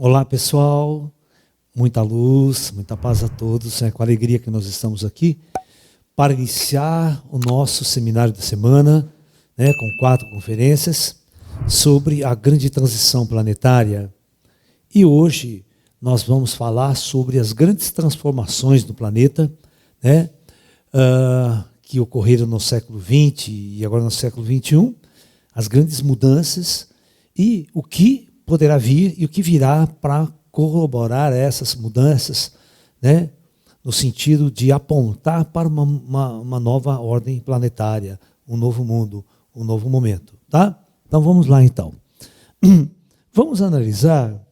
Olá, pessoal. Muita luz, muita paz a todos. É com alegria que nós estamos aqui para iniciar o nosso seminário da semana, com 4 conferências sobre a grande transição planetária. E hoje nós vamos falar sobre as grandes transformações do planeta, que ocorreram no século XX e agora no século XXI, as grandes mudanças e o que poderá vir e o que virá para corroborar essas mudanças, no sentido de apontar para uma nova ordem planetária, um novo mundo, um novo momento. Tá? Então vamos lá então. Vamos analisar,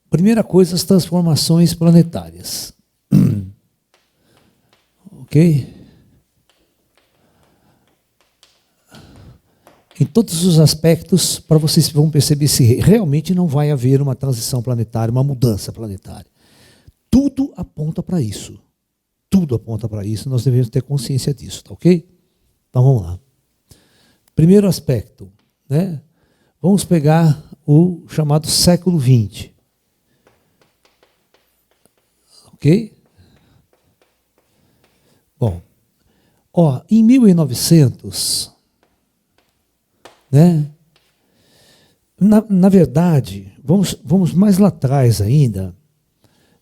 primeira coisa, as transformações planetárias. Ok? Em todos os aspectos, para vocês vão perceber se realmente não vai haver uma transição planetária, uma mudança planetária. Tudo aponta para isso. Tudo aponta para isso, nós devemos ter consciência disso, tá ok? Então vamos lá. Primeiro aspecto, vamos pegar o chamado século XX. Ok? Bom, em 1900... Na verdade, vamos mais lá atrás ainda.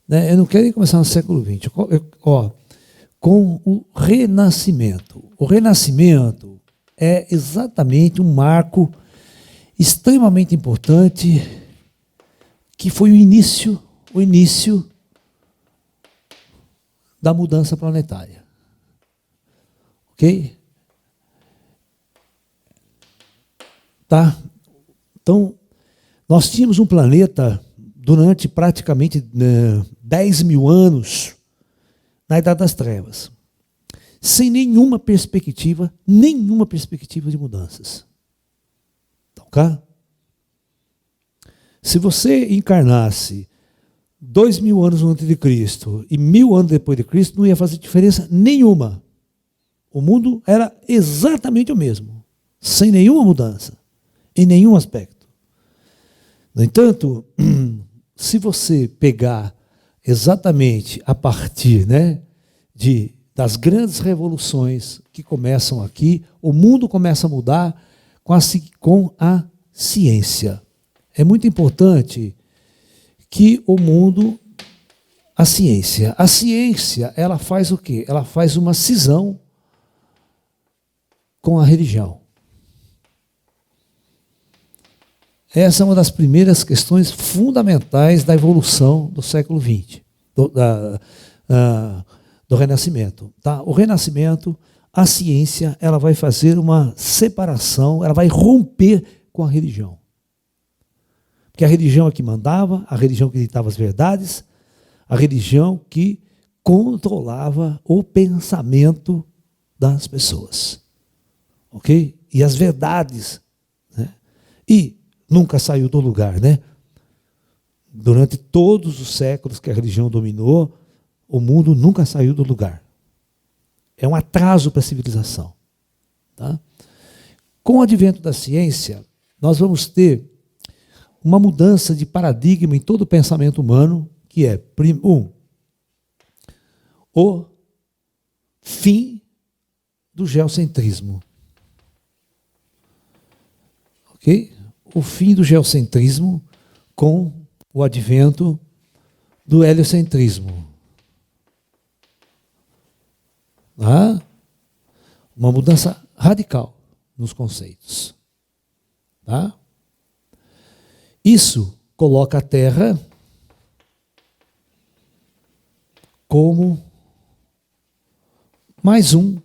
Eu não quero nem começar no século XX. Com o Renascimento. O Renascimento é exatamente um marco extremamente importante, que foi o início da mudança planetária. Ok? Tá? Então, nós tínhamos um planeta durante praticamente 10 mil anos na Idade das Trevas, sem nenhuma perspectiva de mudanças. Ok? Se você encarnasse 2 mil anos antes de Cristo e 1000 anos depois de Cristo, não ia fazer diferença nenhuma. O mundo era exatamente o mesmo, sem nenhuma mudança. Em nenhum aspecto. No entanto, se você pegar exatamente a partir das grandes revoluções que começam aqui, o mundo começa a mudar com a ciência. É muito importante que a ciência, ela faz o quê? Ela faz uma cisão com a religião. Essa é uma das primeiras questões fundamentais da evolução do século XX, do Renascimento. Tá? O Renascimento, a ciência, ela vai fazer uma separação, ela vai romper com a religião. Porque a religião é que mandava, a religião que ditava as verdades, a religião que controlava o pensamento das pessoas. Ok? E as verdades. E nunca saiu do lugar, Durante todos os séculos que a religião dominou, o mundo nunca saiu do lugar. É um atraso para a civilização. Tá? Com o advento da ciência, nós vamos ter uma mudança de paradigma em todo o pensamento humano, que é, o fim do geocentrismo. Ok? O fim do geocentrismo com o advento do heliocentrismo. Uma mudança radical nos conceitos. Tá? Isso coloca a Terra como mais um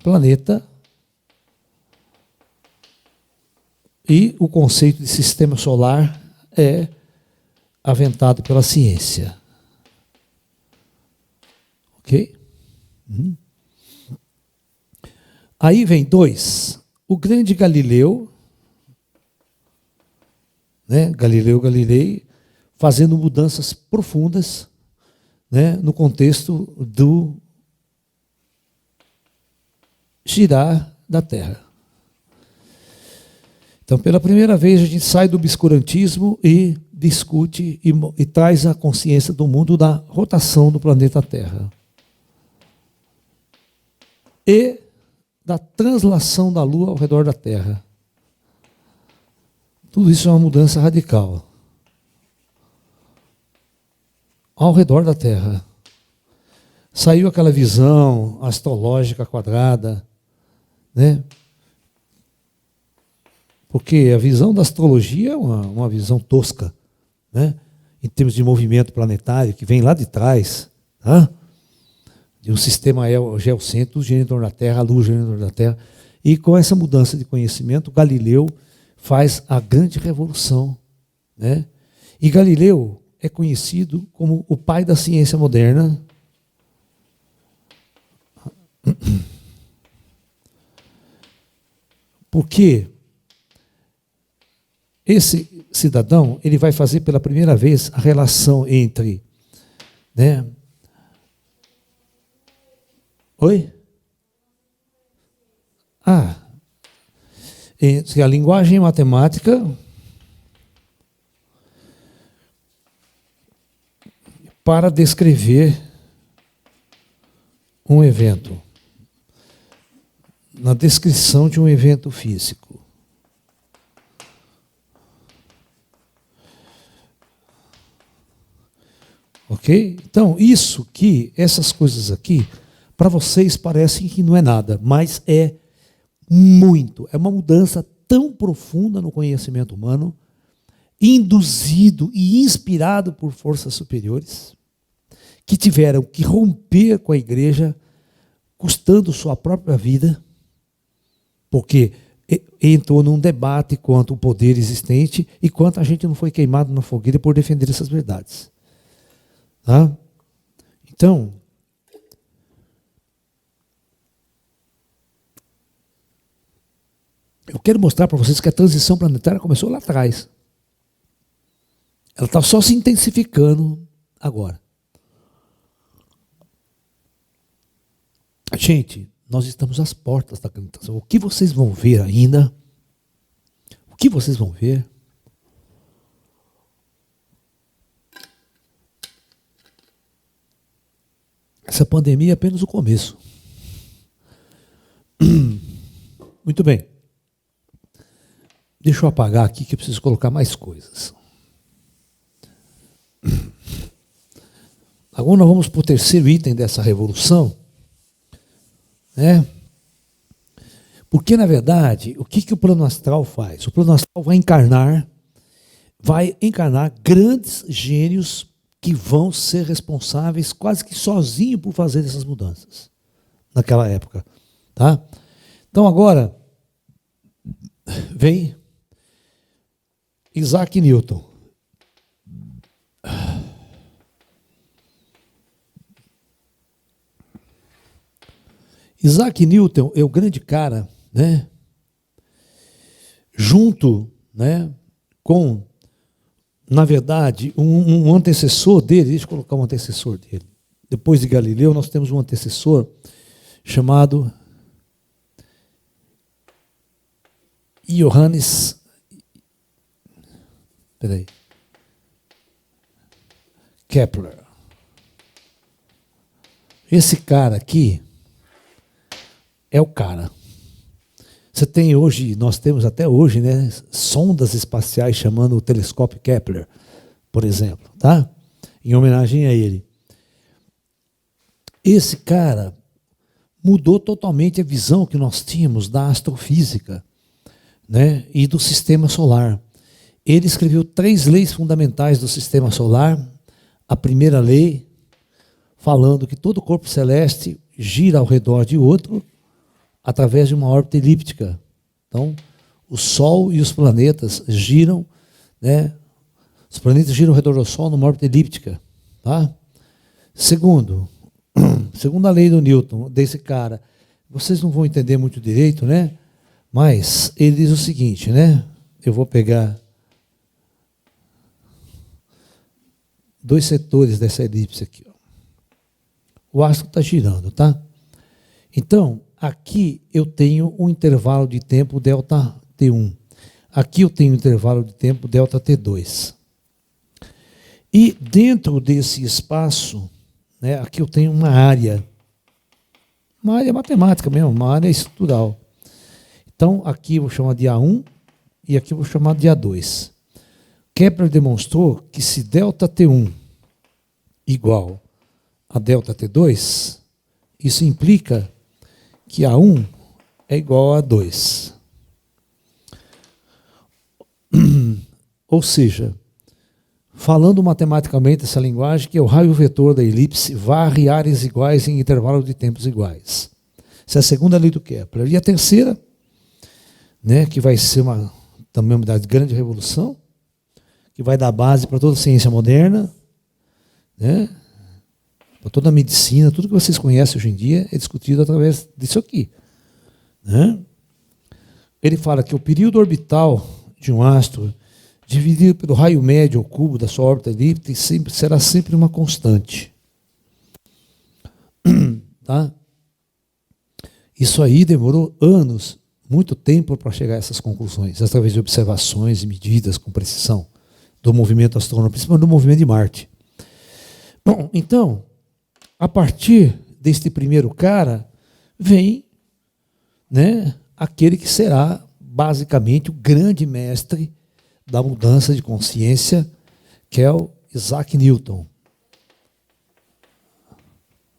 planeta. E o conceito de sistema solar é aventado pela ciência. Ok? Aí vem 2. O grande Galileu, Galileu Galilei, fazendo mudanças profundas, no contexto do girar da Terra. Então, pela primeira vez, a gente sai do obscurantismo e discute e traz a consciência do mundo da rotação do planeta Terra. E da translação da Lua ao redor da Terra. Tudo isso é uma mudança radical. Ao redor da Terra. Saiu aquela visão astrológica quadrada, né? Porque a visão da astrologia é uma visão tosca, né? Em termos de movimento planetário, que vem lá de trás, tá? De um sistema geocêntrico girando em torno da Terra, a Lua girando em torno da Terra. E com essa mudança de conhecimento, Galileu faz a grande revolução, né? E Galileu é conhecido como o pai da ciência moderna. Porque esse cidadão, ele vai fazer pela primeira vez a relação entre, né? Oi? Entre a linguagem matemática para descrever um evento, na descrição de um evento físico. Ok? Então, essas coisas aqui, para vocês parecem que não é nada, mas é muito. É uma mudança tão profunda no conhecimento humano, induzido e inspirado por forças superiores, que tiveram que romper com a igreja, custando sua própria vida, porque entrou num debate quanto ao poder existente e quanto a gente não foi queimado na fogueira por defender essas verdades. Tá? Então, eu quero mostrar para vocês que a transição planetária começou lá atrás. Ela está só se intensificando agora. Gente, nós estamos às portas da transição. O que vocês vão ver ainda? O que vocês vão ver? Essa pandemia é apenas o começo. Muito bem. Deixa eu apagar aqui que eu preciso colocar mais coisas. Agora nós vamos para o terceiro item dessa revolução. Né? Porque, na verdade, o que o plano astral faz? O plano astral vai encarnar grandes gênios que vão ser responsáveis quase que sozinhos por fazer essas mudanças naquela época. Tá? Então agora vem Isaac Newton. Isaac Newton é o grande cara, né? Junto, né, com, na verdade, um antecessor dele. Deixa eu colocar um antecessor dele. Depois de Galileu, nós temos um antecessor chamado Johannes. Peraí. Kepler. Esse cara aqui é o cara. Você tem hoje, nós temos até hoje, né, sondas espaciais chamando o telescópio Kepler, por exemplo, tá? Em homenagem a ele. Esse cara mudou totalmente a visão que nós tínhamos da astrofísica, né, e do sistema solar. Ele escreveu 3 leis fundamentais do sistema solar. A primeira lei, falando que todo corpo celeste gira ao redor de outro através de uma órbita elíptica. Então, o Sol e os planetas giram, né? Os planetas giram ao redor do Sol numa órbita elíptica. Tá? Segunda lei do Newton, desse cara, vocês não vão entender muito direito, né? Mas ele diz o seguinte, né? Eu vou pegar 2 setores dessa elipse aqui. Ó. O astro está girando, tá? Então, aqui eu tenho um intervalo de tempo delta T1. Aqui eu tenho um intervalo de tempo ΔT2. E dentro desse espaço, né, aqui eu tenho uma área matemática mesmo, uma área estrutural. Então, aqui eu vou chamar de A1 e aqui eu vou chamar de A2. Kepler demonstrou que se ΔT1 igual a ΔT2, isso implica que A1 é igual a A2. Ou seja, falando matematicamente essa linguagem, que é o raio vetor da elipse varre áreas iguais em intervalos de tempos iguais. Essa é a segunda lei do Kepler. E a terceira, né, que vai ser também uma grande revolução, que vai dar base para toda a ciência moderna, né, para toda a medicina, tudo que vocês conhecem hoje em dia é discutido através disso aqui. Né? Ele fala que o período orbital de um astro, dividido pelo raio médio ao cubo da sua órbita elíptica, será sempre uma constante. Tá? Isso aí demorou anos, muito tempo para chegar a essas conclusões, através de observações e medidas com precisão do movimento astronômico, principalmente do movimento de Marte. Bom, então, a partir deste primeiro cara, vem, né, aquele que será basicamente o grande mestre da mudança de consciência, que é o Isaac Newton.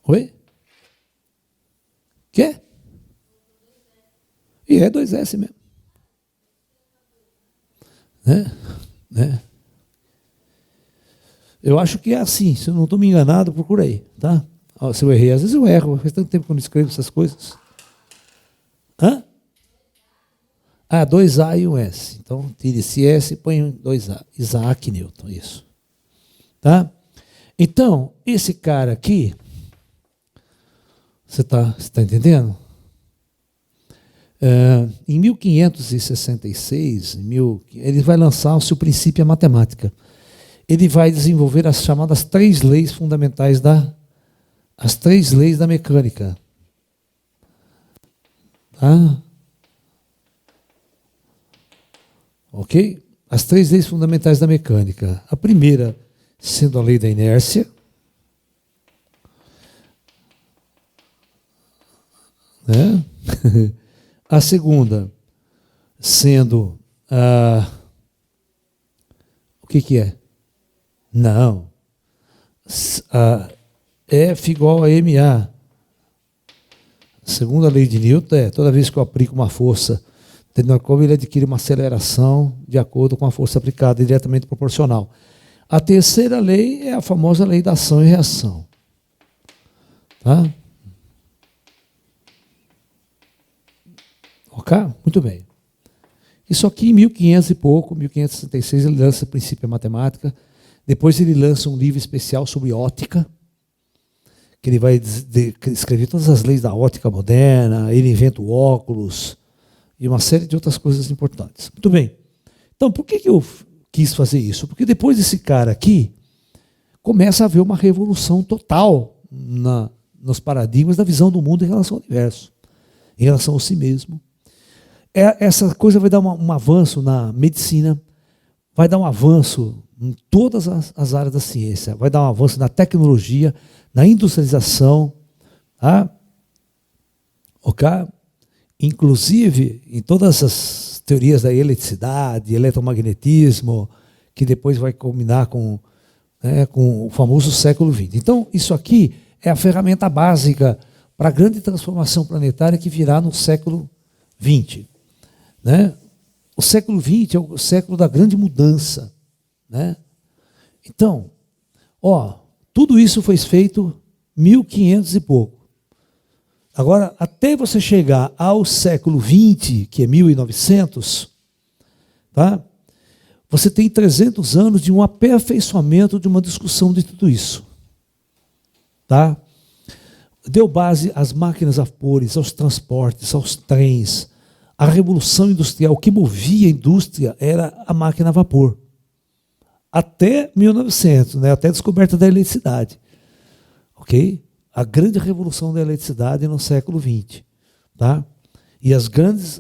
Oi? Quê? E é 2S mesmo. Né? Eu acho que é assim, se eu não estou me enganado, procura aí, tá? Se eu errei, às vezes eu erro, faz tanto tempo que eu não escrevo essas coisas. Hã? 2A e um S. Então, tire esse S e põe 2A. Isaac Newton, isso. Tá? Então, esse cara aqui, você tá entendendo? Em 1566, ele vai lançar o seu princípio à matemática. Ele vai desenvolver as chamadas 3 leis fundamentais as 3 leis da mecânica. Tá? Ok? As 3 leis fundamentais da mecânica. A primeira sendo a lei da inércia. Né? A segunda sendo o que é? Não. F igual a ma. A segunda lei de Newton é, toda vez que eu aplico uma força dentro da curva, ele adquire uma aceleração de acordo com a força aplicada, diretamente proporcional. A terceira lei é a famosa lei da ação e reação. Tá? Ok? Muito bem. Isso aqui em 1500 e pouco, 1566, ele lança o princípio da matemática. Depois ele lança um livro especial sobre ótica, que ele vai escrever todas as leis da ótica moderna, ele inventa o óculos e uma série de outras coisas importantes. Muito bem. Então, por que eu quis fazer isso? Porque depois desse cara aqui, começa a haver uma revolução total nos paradigmas da visão do mundo em relação ao universo, em relação a si mesmo. Essa coisa vai dar um avanço na medicina, vai dar um avanço em todas as áreas da ciência, vai dar um avanço na tecnologia, na industrialização, tá? Ok? Inclusive em todas as teorias da eletricidade, eletromagnetismo, que depois vai culminar com o famoso século XX. Então, isso aqui é a ferramenta básica para a grande transformação planetária que virá no século XX. Né? O século XX é o século da grande mudança. Né? Então, tudo isso foi feito 1500 e pouco. Agora, até você chegar ao século XX, que é 1900, tá? Você tem 300 anos de um aperfeiçoamento de uma discussão de tudo isso. Tá? Deu base às máquinas a vapores, aos transportes, aos trens. A revolução industrial, o que movia a indústria era a máquina a vapor. Até 1900, né? Até a descoberta da eletricidade. Ok? A grande revolução da eletricidade no século XX. Tá? E as grandes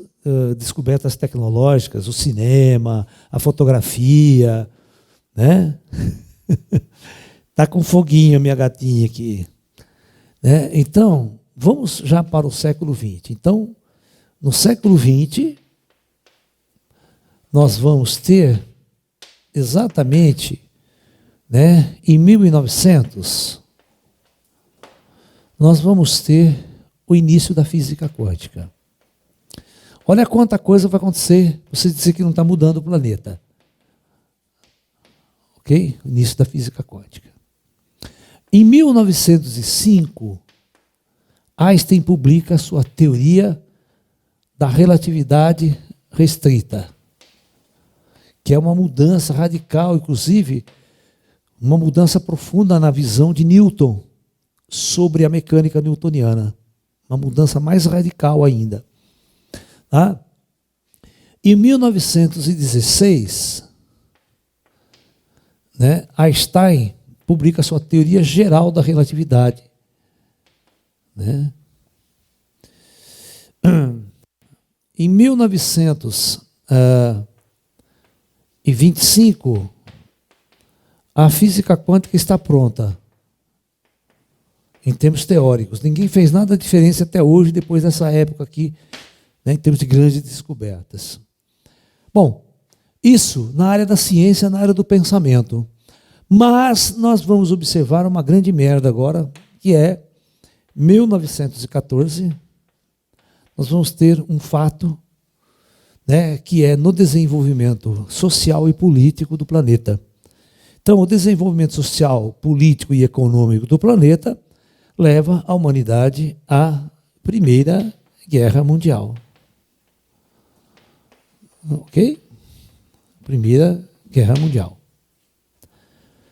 descobertas tecnológicas, o cinema, a fotografia, né? Tá com foguinho a minha gatinha aqui, né? Então, vamos já para o século XX. Então, no século XX, nós vamos ter exatamente, né, em 1900, nós vamos ter o início da física quântica. Olha quanta coisa vai acontecer, você dizer que não está mudando o planeta. Ok? Início da física quântica. Em 1905, Einstein publica a sua teoria da relatividade restrita, que é uma mudança radical, inclusive, uma mudança profunda na visão de Newton sobre a mecânica newtoniana. Uma mudança mais radical ainda. Tá? Em 1916, né, Einstein publica a sua teoria geral da relatividade. Né? Em 1925, a física quântica está pronta, em termos teóricos. Ninguém fez nada diferente até hoje, depois dessa época aqui, né, em termos de grandes descobertas. Bom, isso na área da ciência, na área do pensamento. Mas nós vamos observar uma grande merda agora, que é 1914, nós vamos ter um fato, né, que é no desenvolvimento social e político do planeta. Então, o desenvolvimento social, político e econômico do planeta leva a humanidade à Primeira Guerra Mundial. Ok? Primeira Guerra Mundial.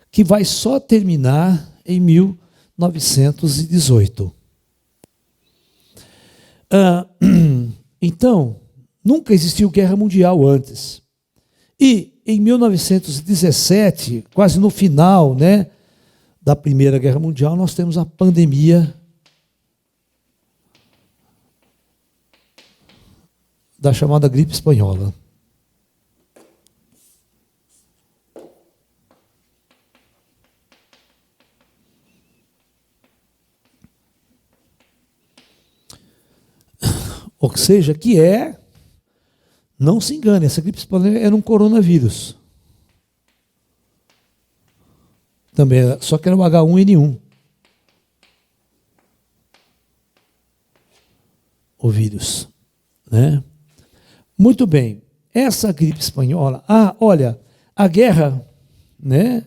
Que vai só terminar em 1918. Então, nunca existiu guerra mundial antes. E em 1917, quase no final, né, da Primeira Guerra Mundial, nós temos a pandemia da chamada gripe espanhola. Ou seja, que é, não se engane, essa gripe espanhola era um coronavírus. Também, só que era o H1N1. O vírus. Né? Muito bem. Essa gripe espanhola, olha, a guerra, né,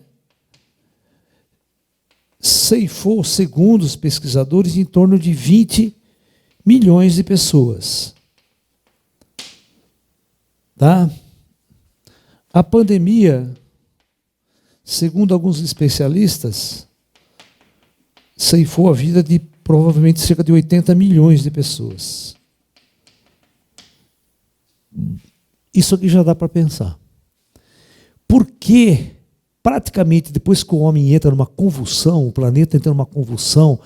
ceifou, segundo os pesquisadores, em torno de 20 milhões de pessoas. Tá? A pandemia, segundo alguns especialistas, ceifou a vida de provavelmente cerca de 80 milhões de pessoas. Isso aqui já dá para pensar. Porque, praticamente, depois que o homem entra numa convulsão, o planeta entra numa convulsão,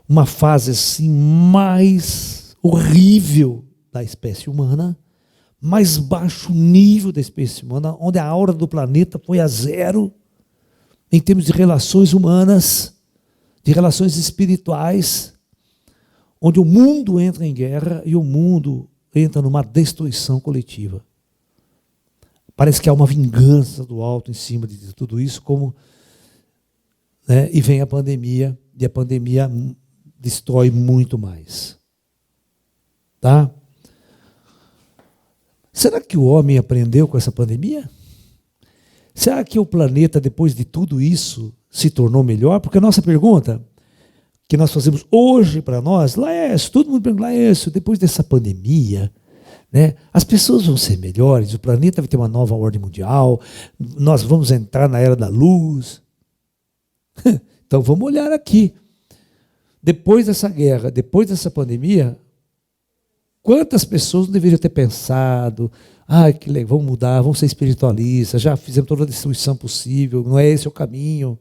uma fase assim mais horrível da espécie humana, mais baixo nível da espécie humana, onde a aura do planeta foi a zero, em termos de relações humanas, de relações espirituais, onde o mundo entra em guerra e o mundo entra numa destruição coletiva. Parece que há uma vingança do alto em cima de tudo isso, como, né, e vem a pandemia, e a pandemia destrói muito mais. Tá? Será que o homem aprendeu com essa pandemia? Será que o planeta, depois de tudo isso, se tornou melhor? Porque a nossa pergunta que nós fazemos hoje para nós, Laércio, todo mundo pergunta, Laércio, depois dessa pandemia, né, as pessoas vão ser melhores, o planeta vai ter uma nova ordem mundial, nós vamos entrar na era da luz. Então vamos olhar aqui. Depois dessa guerra, depois dessa pandemia, quantas pessoas não deveriam ter pensado, que legal, vamos mudar, vamos ser espiritualistas, já fizemos toda a destruição possível, não é esse o caminho.